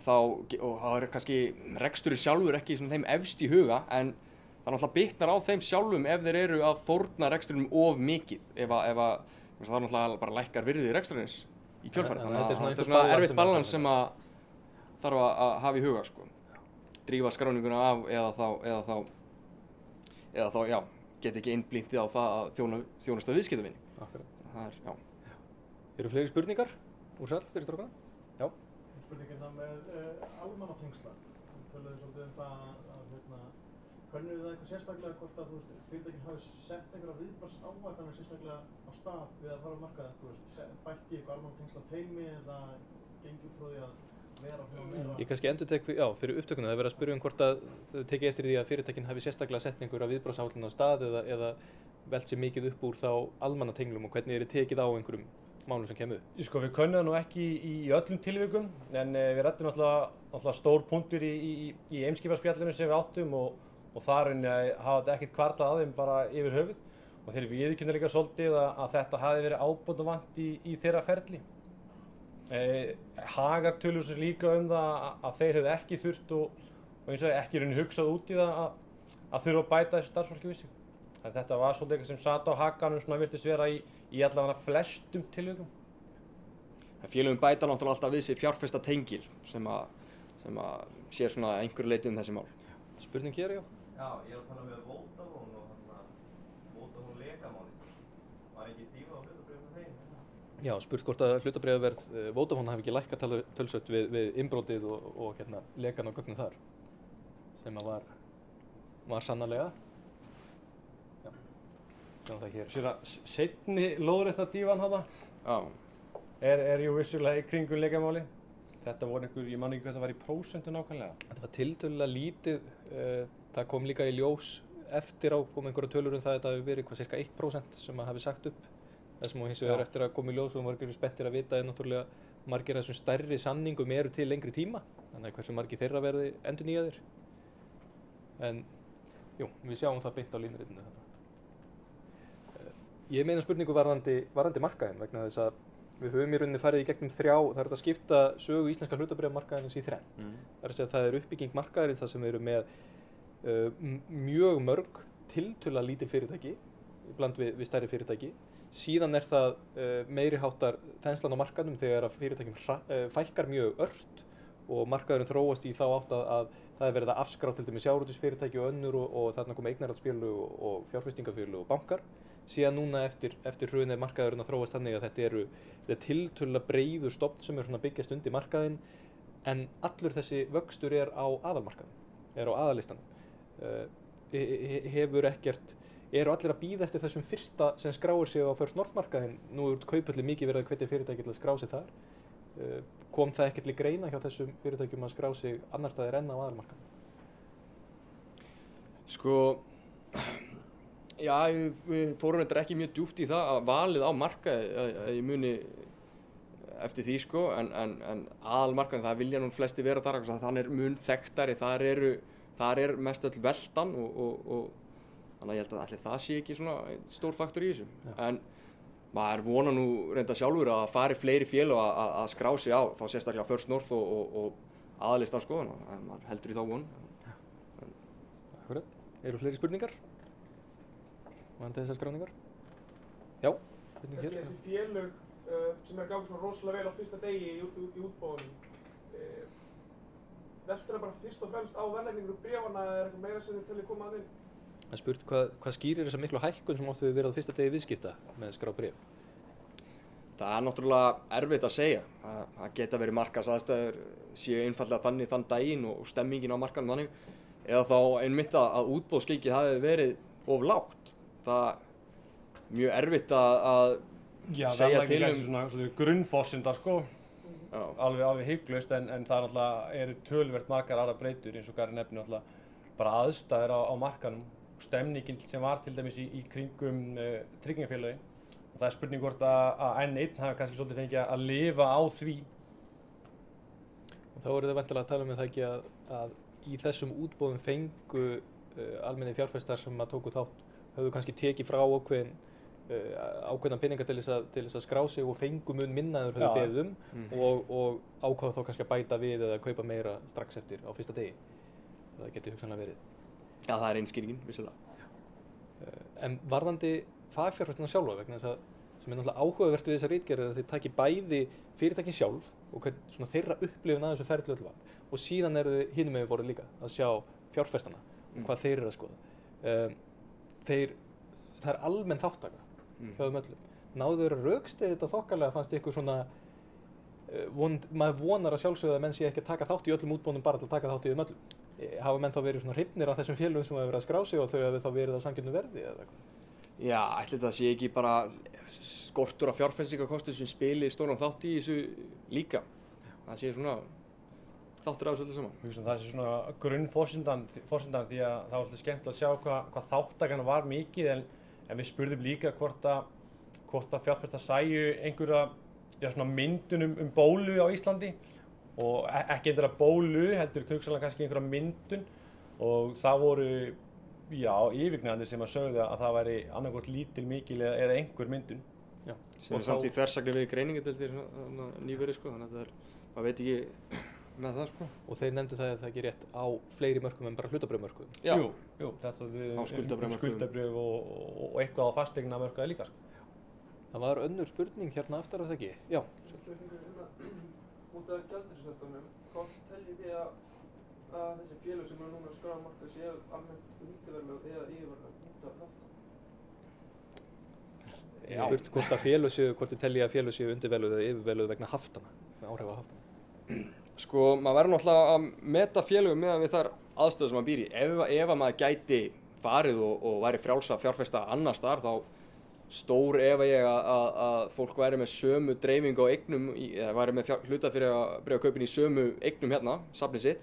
og þá er kannski reksturinn sjálfur ekki svona þeim efst í huga en það náttúrulega bitnar á þeim sjálfum ef þeir eru að fórna rekstrinum of mikið ef það náttúrulega bara lækkar virði rekstrarins í kjölfarið. Þannig að þetta er svona erfitt balans sem að þarf að hafa í huga sko. Drífa skráninguna af eða þá geta ekki innblínt á það að þjónusta viðskiptavinni. Akkurat. Það er, já. Eru fleiri spurningar úr sal fyrir strákana? Já. Spurningina með almannatengsla. Við töluðum svolítið það að könnuðu það eitthvað sérstaklega hvort að fyrirtækin hafi sett einhverja viðbragðsáætlanir sérstaklega á stað við að fara á markaði, bætti eitthvað almannatengsla teymi eða gengur frá því að vera svona meira. Ég kannski endurtek fyrir upptökuna, það er verið að spyrja hvort að þau tekið eftir því að fyrirtækin hafi sérstaklega sett einhverja viðbragðsáætlun á stað eða velt sér mikið upp úr þá almannatenglum og hvernig er tekið á einhverjum málum sem kemur. Sko við könnuðum nú ekki í öllum tilvikum en við ræddum náttúrulega stór punktur í Eimskipaspjallinu sem við áttum og þar hafa þetta ekkert kvartað að þeim bara yfir höfuð og þeir viðurkenna líka svolítið að þetta hafi verið ábótavant í þeirra ferli. Hagar tölur sér líka það að þeir hefðu ekki þurft og eins og ekki rauninni hugsað út í það að þurfa að bæta þessu starfsfólki við sig. En þetta var svolítið eitthvað sem sat á hakanum svona virtist vera í allavega flestum tilvikum. Félögum bæta náttúrulega alltaf við sig fjárfesta tengil sem að sér svona einhverju leyti þessi mál. Spurning hér, já. Já, ég er að tala með Vodafone og Vodafone lekamálið. Var ekki dýfa á hlutabréfum með þeim? Já, spurt hvort að hlutabréfaverð Vodafone hafi ekki lækkað tölsvert við innbrotið og lekan á gögnum þar sem að var sannarlega. Já, sjáum það hér. Sér að seinni lóðrétta dívan hafa er jú vissulega í kringum lekamálið. Þetta voru ég man ekki hvað þetta var í prósentu nákvæmlega. Þetta var tiltölulega lítið, það kom líka í ljós eftir á kom einhverja tölur það þetta hafi verið cirka 1% sem að hafi sagt upp. Það sem hins vegar eftir að koma í ljós og margir spenntir að vita náttúrulega margir af þessum stærri samningum eru til lengri tíma, þannig að hversu margir þeirra verði endurnýjaðir. En jú, við sjáum það beint á línuritinu þetta. Ég meina spurningu varðandi markaðinn vegna þess að við höfum í rauninni farið í gegnum það er þetta að skipta sögu íslenska hlutabréfamarkaðarins í þrennt. Það er að segja að það er uppbygging markaðarins þar sem við erum með mjög mörg tiltölulega lítil fyrirtæki bland við stærri fyrirtæki. Síðan er það meiri háttar þenslan á markaðnum þegar að fyrirtækjum fækkar mjög ört og markaðurinn þróast í þá átt að það er verið að afskrá til dæmis sjávarútvegsfyrirtæki og önnur og þarna koma eignarhaldsfélög og fjárfestingafélög og bankar. Síðan núna eftir hrunið er markaðurinn að þróast þannig að þetta er tiltölulega breiður stofn sem er svona byggjast undir markaðinn en allur þessi vöxtur er á aðalmarkaðnum, er á aðallistanum. Eru allir að bíða eftir þessum fyrsta sem skráir sig á First North markaðinn? Nú er kauphallir mikið verið að hvetja fyrirtæki til að skrá sig þar. Kom það ekkert til greina hjá þessum fyrirtækjum að skrá sig annar staðar enn á aðalmarkaðnum? Sko, já, við fórum þetta ekki mjög djúpt í það að valið á markaði að ég muni eftir því sko, en aðalmarkaðin það vilja nú flesti vera þar, þannig er mun þekktari, þar er mest öll veltan og þannig að ég held að allir það sé ekki svona stór faktor í þessu. Ja. En maður vonar nú reynda sjálfur að fari fleiri félög að skrá sig á, þá sérstaklega First North og aðalistan sko, en maður heldur í þá von. Akkurat. Eru fleiri spurningar? varðandi þessar skráningar. Já, hvernig hér? Þessi félög sem er að ganga svona rosalega vel á fyrsta degi í útboðunum, veltur það bara fyrst og fremst á verðlagningu bréfanna eða er eitthvað meira sem þið telja koma að inn? Það er spurt hvað skýrir þessa miklu hækkun sem oft hefur verið á fyrsta degi viðskipta með skráð bréf? Það er náttúrulega erfitt að segja. Það geta verið markaðsaðstæður séu einfallega þann daginn og stemmingin á markanum þannig. Eða þá einmitt að útboðsgeykið hafi verið of lágt. Það er mjög erfitt að segja til svona grunnforsenda sko. Já. Alveg hygglust en það náttúrulega eru töluvert margar aðra breytur eins og Garri nefnir náttúrulega bara aðstæður á markanum. Stemningin sem var til dæmis í kringum tryggingafélögin. Og það er spurning hvort að N1 hafi kannski svolítið fengið að lifa á því. Og þá eru þið væntanlega að tala um það ekki að í þessum útboðum fengu almennir fjárfestar sem að tóku þátt höfðu kannski tekið frá ákveðna peninga til þess að skrá sig og fengu mun minna en þeir höfðu beðið og ákváðu þá kannski að bæta við eða kaupa meira strax eftir á fyrsta degi. Það geti hugsanlega verið. Já, það er einskýringin, vissulega. En varðandi fagfjárfestina sjálfa vegna þess að sem er náttúrulega áhugavert við þessar ritgerðir að þeir taki bæði fyrirtækin sjálf og svona þeirra upplifun að þessu ferli öll var og síðan eru þið hinum með borðið líka að sjá fjárfestana og hvað þeir eru að skoða. Það er almenn þáttaka hjá þeim öllum. Náðu þeir að rökstyðja þetta þokkalega fannst ykkur svona maður vonar að sjálfsögðu að menn sé ekki að taka þátt í öllum útboðum bara til að taka þátt í þeim öllum. Hafa menn þá verið svona hrifnir af þessum félögum sem hafa verið að skrá sig og þau hafi þá verið á sanngjörnu verði eða eitthvað? Já, ætli það sé ekki bara skortur af fjárfestingarkostum sem spili stóran þátt í þessu líka. Það sé svona þáttur af þessu öllu saman. Það sé svona grunnforsendan því að það var alltaf skemmt að sjá hvað þáttakan var mikið en við spurðum líka hvort að fjárfestar sæju einhverja svona myndun bólu á Íslandi og ekki endilega bólu heldur hugsanlega kannski einhverja myndun og það voru yfirgnæfandi sem að sögðu að það væri annarkvort lítil, mikil eða einhver myndun. Já. Sem er samt í þversagni við greiningadeildir nýverið sko, þannig að maður veit ekki með það sko. Og þeir nefndu það að það ekki rétt á fleiri mörkum en bara hlutabréfmörkum. Já. Jú, þetta á skuldabréf og eitthvað á fasteignamarkaði líka sko. Það var önnur spurning hérna aftur að það ekki. Já. Út af gjaldeyrishöftunum, hvað teljið þið að þessi félög sem eru núna að skráa markað séu almennt undirverðlög eða yfirverðlög út af höftunum? Spurt hvort þið teljið að félög séu undirverðlög eða yfirverðlög vegna haftana, með áhrif á haftana. Sko, maður verður náttúrulega að meta félögum með við þar aðstöðu sem maður býr í. Ef að maður gæti farið og væri frjáls að fjárfesta annars þar, þá stór ef ég að fólk væri með sömu dreifingu á eignum eða væri með hlutafélagsbréfakaupin í sömu eignum hérna, safnið sitt.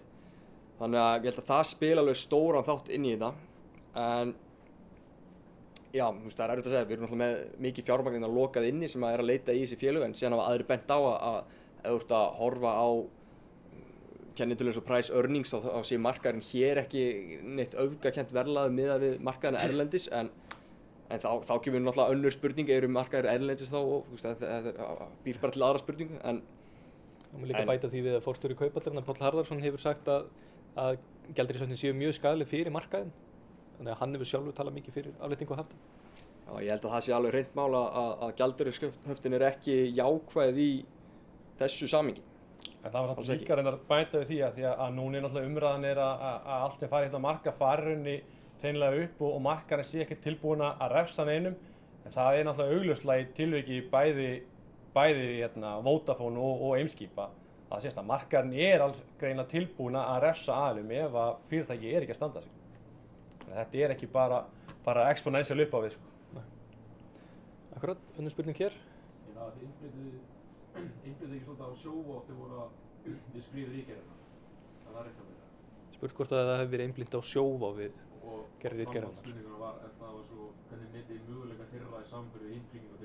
Þannig að ég held að það spila alveg stóran þátt inn í þetta. En já, það er erfitt að segja, við erum náttúrulega með mikið fjármagn lokað inni sem er að leita í þessi félög en síðan hafa aðrir bent á að ef þú ert að horfa á kennitölu eins og price earnings þá sé markaðurinn hér ekki neitt öfgakennt verðlag miðað við markaðina erlendis en þá kemur náttúrulega önnur spurning, eru markaðir erlendis þá og það býr bara til aðra spurningu en og maður líka bæta því við að forstjóri Kauphallarinnar Páll Harðarson hefur sagt að gjaldeyrishöftin séu mjög skaðleg fyrir markaðinn þannig að hann hefur sjálfur talað mikið fyrir afléttingu á hafta. Já, ég held að það sé alveg hreint mál að gjaldeyrishöftin eru ekki jákvæð í þessu samhengi. En það var alltaf líka reyndar bæta við því að núna náttúrulega umræðan er að allt sem farið hérna marka farirunni hreinlega upp og markarinn sé ekki tilbúin að refsa neinum en það er náttúrulega augljóslega í tilviki bæði Vodafone og Eimskip að sést að markarinn er greinilega tilbúin að refsa aðilum ef að fyrirtæki er ekki að standa sig. Þannig að þetta er ekki bara exponential upp á við sko. Akkurat, önnur spurning hér. Já, þið einblíðið ekki svolítið á sjóvá þegar voru við skrifið ritgerðina. Það var eitthvað með það. Spurt hvort að það hefði verið einblínt á sjóvá við gerð ritgerðina. Spurninguna var ef það var svo, hvernig metið möguleika þeirra í samburði innflýgingu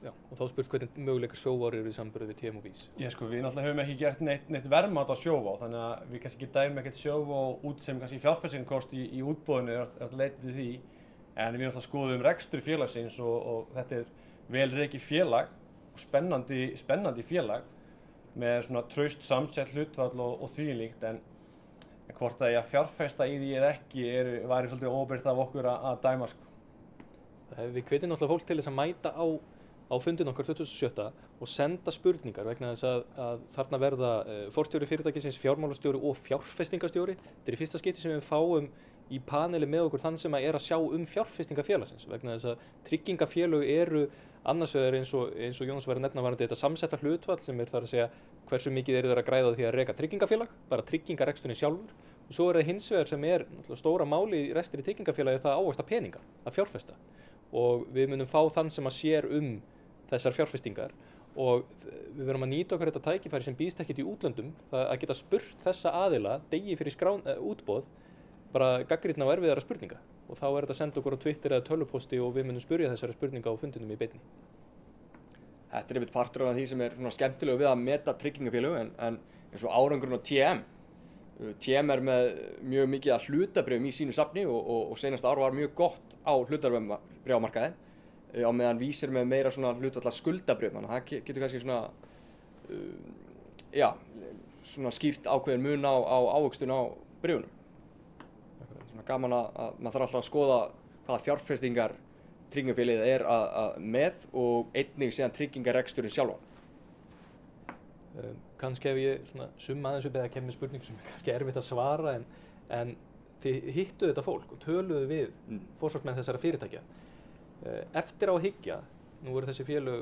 Og þá spurt hvernig möguleika sjóvár eru í samburði við TM og VÍS. Sko, við náttúrulega höfum ekki gert neitt verðmat á sjóvá, þannig að við kannski ekki dæmum ekkert sjóvá út sem kannski fjárfestingarkost í útboðinu að leita því, en við náttúrulega skoðum rekstur félagsins og þetta er vel rekið félag og spennandi félag með svona traust samsett hlutfall og því líkt, En hvort það eigi að fjárfesta í því eða ekki væri svolítið óbyrgt af okkur að dæma sko. Við hvetjum náttúrulega fólk til þess að mæta á fundin okkar 27. og senda spurningar vegna þess að þarna verða forstjóri fyrirtækisins, fjármálastjóri og fjárfestingastjóri. Þetta er í fyrsta skipti sem við fáum í paneli með okkur þann sem að sjá fjárfestingafélagsins vegna þess að tryggingafélög eru annars vegar eins og Jónas var að nefna varðandi þetta samsetta hlutfall sem þar að segja hversu mikið eru þeir að græða á því að reka tryggingafélag, bara tryggingareksturinn sjálfur. Og svo það hins vegar sem stóra máli í rekstri tryggingafélagi það ávaxta peninga, að fjárfesta. Og við munum fá þann sem að sér þessar fjárfestingar og við verðum að nýta okkur þetta tækifæri sem býðst ekkert í útlöndum, það að geta spurt þessa aðila degi fyrir útboð bara gagnrýnna og erfiðara spurninga og þá þetta að senda okkur á Twitter eða tölvupósti og við munum spyrja þessari spurninga á fundinum í beinni. Þetta er einmitt partur af því sem svona skemmtilega við að meta tryggingafélög en eins og árangurinn á TM. TM með mjög mikið af hlutabréfum í sínu safni og seinasta ár var mjög gott á hlutabréfamarkaði á meðan Vísir með meira svona hlutfall af skuldabréfum, þannig að það getur kannski svona skýrt ákveðin mun á ávöxtun á bréfunum. Svona gaman að maður þarf alltaf að skoða hvaða fjárfestingar tryggingafélagið er með og einnig síðan tryggingareksturinn sjálfan. Kannski ef ég summa aðeins upp eða kemur spurning sem er kannski erfitt að svara en þið hittuðu þetta fólk og töluðu við forsvarsmenn þessara fyrirtækja. Eftir á að hyggja, nú eru þessi félög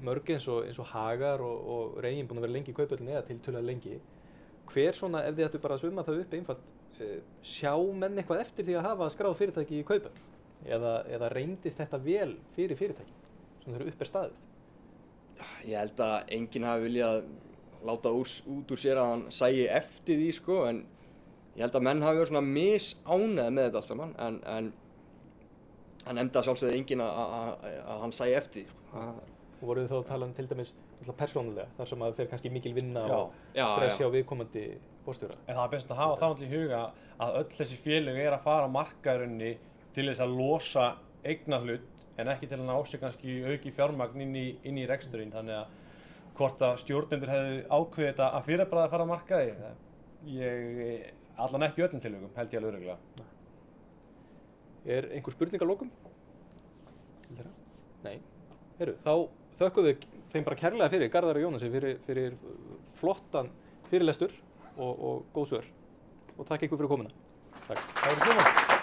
mörg eins og Hagar og Reginn búin að vera lengi í Kauphöllinni eða tiltölulega lengi. Hver ef þið ættu bara að summa það upp einfalt, sjá menn eitthvað eftir því að hafa skráð fyrirtæki í Kauphöll eða reyndist þetta vel fyrir fyrirtæki sem þeir upp staðið? Ég held að enginn hafi viljað láta út úr sér að hann sæi eftir því sko, en ég held að menn hafi verið svona misánægð með þetta allt saman en hann nefndi að sjálfsögðu enginn að hann sæi eftir því sko. Og voruð þið þá að tala til dæmis persónulega þar sem að fer kannski mikil vinna og stress hjá viðkomandi forstjóra? En það er best að hafa það náttúrulega í huga að öll þessi félög að fara á markaðurinn til þess að losa eignarhlut en ekki til að ná sig kannski auki fjármagn inn í reksturinn, þannig að hvort að stjórnendur hefðu ákveðið þetta að fyrirbræða að fara á markaði, allan ekki í öllum tilvikum, held ég alveg örugglega. Er einhver spurning að lokum? Nei. Þá þökkum við þeim bara kærlega fyrir, Garðari og Jónasi, fyrir flottan fyrirlestur og góð svör. Og takk ykkur fyrir komuna. Takk. Takk fyrir komuna.